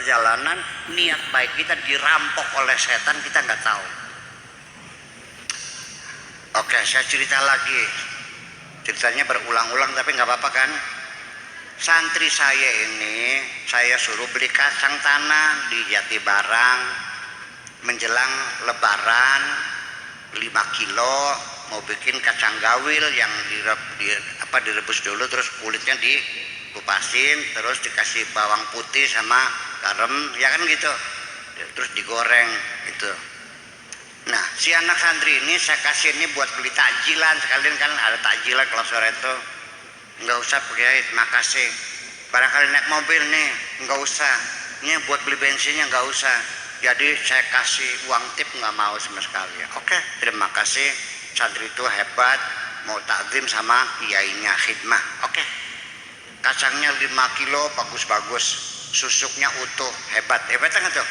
perjalanan niat baik kita dirampok oleh setan, kita nggak tahu. Oke, saya cerita lagi. Ceritanya berulang-ulang tapi nggak apa-apa kan? Santri saya ini saya suruh beli kacang tanah di Jatibarang menjelang Lebaran 5 kilo, mau bikin kacang gawil yang direbus dulu, terus kulitnya dikupasin, terus dikasih bawang putih sama garam, ya kan gitu, terus digoreng gitu. Nah, si anak santri ini saya kasih ini buat beli takjilan, sekalian kan ada takjilan kalau sore itu. Nggak usah Kiai, makasih. Barangkali naik mobil nih, nggak usah. Ini buat beli bensinnya nggak usah. Jadi saya kasih uang tip, nggak mau sama sekali. Oke, terima kasih. Santri itu hebat, mau takzim sama kiainya, khidmah. Oke. Kacangnya 5 kilo, bagus-bagus. Susuknya utuh, hebat. Hebat kan tuh?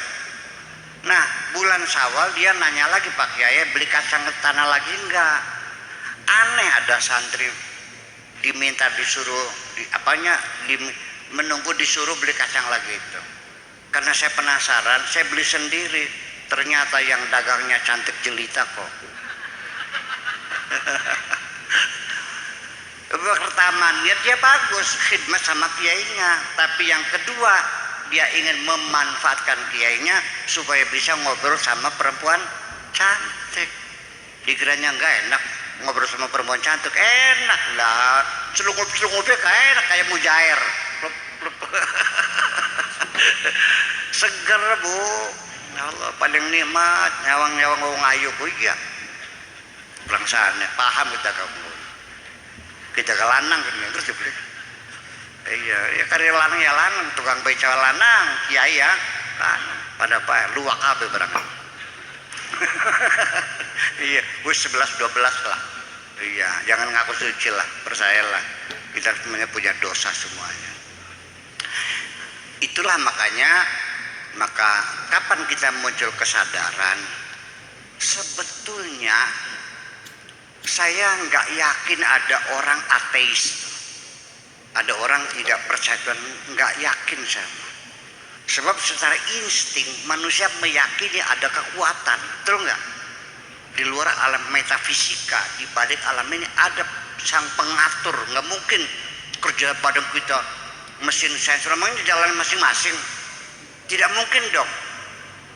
Nah, bulan Syawal dia nanya lagi, Pak Kiai, beli kacang tanah lagi enggak? Aneh, ada santri diminta disuruh menunggu disuruh beli kacang lagi itu. Karena saya penasaran, saya beli sendiri. Ternyata yang dagangnya cantik jelita kok. Pertama, niat dia bagus, khidmat sama kiainya. Tapi yang kedua, dia ingin memanfaatkan kiainya supaya bisa ngobrol sama perempuan cantik. Dikiranya enggak enak ngobrol sama perempuan cantik, enak lah, selungup-selungupnya enak kayak mujair. Seger Bu, ya Allah, paling nikmat nyawang-nyawang wong ayu Bu. Iya, belangsane paham kita ke lanang kan terus dibeli. Iya, ya karya lanang ya lanang, tukang beca lanang, kiai ya lanang, pada apa luwak kabeh barang. Iya, wis 11-12 lah. Iya, jangan ngaku suci lah, percayalah. Kita semuanya punya dosa semuanya. Itulah maka kapan kita muncul kesadaran, sebetulnya saya nggak yakin ada orang ateis, ada orang tidak percaya Tuhan, nggak yakin saya. Sebab secara insting manusia meyakini ada kekuatan, betul nggak? Di luar alam metafisika, di balik alam ini ada sang pengatur. Nggak mungkin kerja badan kita mesin sensor memang jalan masing-masing. Tidak mungkin dong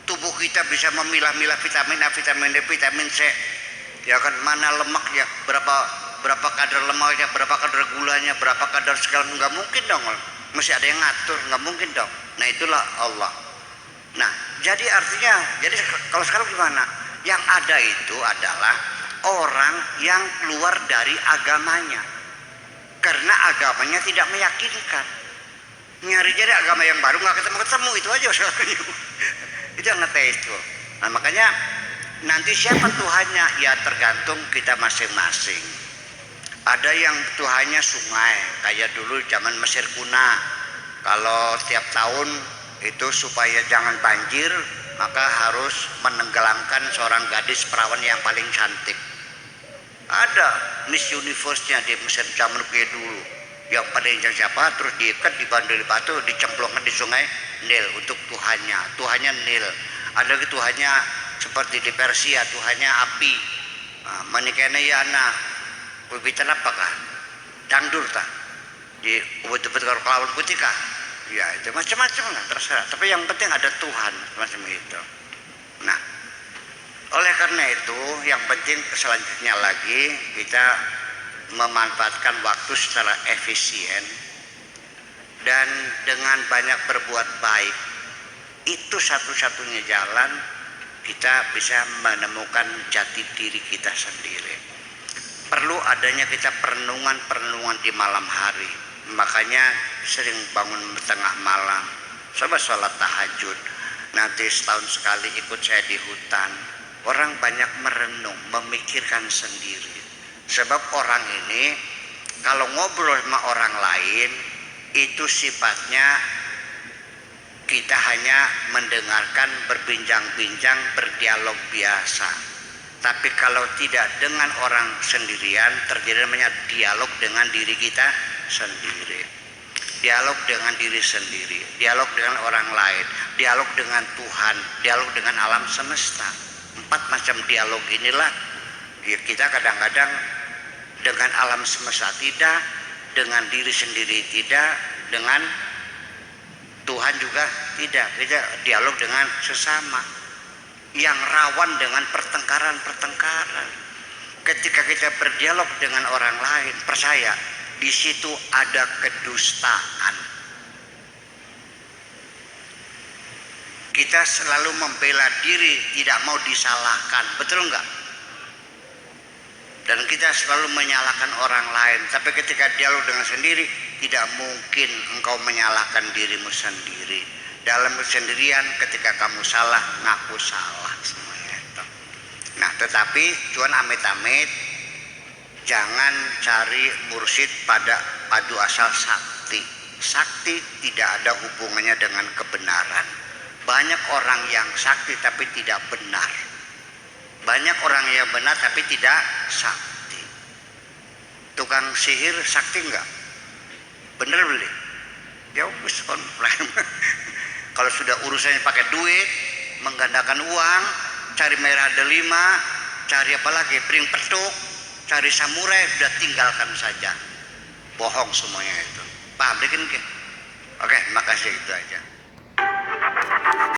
tubuh kita bisa memilah-milah vitamin A, vitamin D, vitamin C. Ya kan, mana lemaknya, berapa kadar lemaknya, berapa kadar gulanya, berapa kadar segala, nggak mungkin dong. Mesti ada yang ngatur, nggak mungkin dong. Nah itulah Allah. Nah jadi artinya, jadi kalau sekarang gimana? Yang ada itu adalah orang yang keluar dari agamanya karena agamanya tidak meyakinkan. Nyari jadi agama yang baru nggak ketemu itu aja itu yang ngetes itu. Nah makanya nanti siapa Tuhannya ya tergantung kita masing-masing. Ada yang Tuhannya sungai, kayak dulu zaman Mesir kuna, kalau setiap tahun itu supaya jangan banjir maka harus menenggelamkan seorang gadis perawan yang paling cantik. Ada Miss Universe-nya di Mesir zaman dulu, yang paling cantik siapa, terus diikat di bandul batu, dicemplungkan di sungai Nil untuk Tuhannya Nil. Ada lagi Tuhannya seperti di Persia, Tuhannya api. Menikahnya ya anak bibitan apakah dangdur tak di ubud-ubud kelawan putih kah? Ya itu macam-macam lah, terserah. Tapi yang penting ada Tuhan macam itu. Nah, oleh karena itu yang penting selanjutnya lagi kita memanfaatkan waktu secara efisien dan dengan banyak berbuat baik. Itu satu-satunya jalan kita bisa menemukan jati diri kita sendiri. Perlu adanya kita perenungan di malam hari. Makanya sering bangun tengah malam, coba sholat tahajud. Nanti setahun sekali ikut saya di hutan. Orang banyak merenung, memikirkan sendiri. Sebab orang ini kalau ngobrol sama orang lain itu sifatnya kita hanya mendengarkan, berbincang-bincang, berdialog biasa. Tapi kalau tidak dengan orang sendirian, terjadi namanya dialog dengan diri kita sendiri. dialog dengan diri sendiri, dialog dengan orang lain, dialog dengan Tuhan, dialog dengan alam semesta. 4 macam dialog inilah ya, kita kadang-kadang dengan alam semesta tidak, dengan diri sendiri tidak, dengan Tuhan juga tidak. Kita dialog dengan sesama yang rawan dengan pertengkaran. Ketika kita berdialog dengan orang lain, percaya di situ ada kedustaan. Kita selalu membela diri, tidak mau disalahkan, betul enggak? Dan kita selalu menyalahkan orang lain. Tapi ketika dialog dengan sendiri, tidak mungkin engkau menyalahkan dirimu sendiri. Dalam kesendirian, ketika kamu salah, ngaku salah semuanya itu. Nah, tetapi Tuhan amit-amit jangan cari mursyid pada padu asal sakti. Sakti tidak ada hubungannya dengan kebenaran. Banyak orang yang sakti tapi tidak benar. Banyak orang yang benar tapi tidak sakti. Tukang sihir sakti enggak? Bener beli? Ya wis komplain. Kalau sudah urusannya pakai duit, menggandakan uang, cari merah delima, cari apa lagi, piring petuk, cari samurai, sudah tinggalkan saja. Bohong semuanya itu. Paham bikin? Oke, makasih itu aja.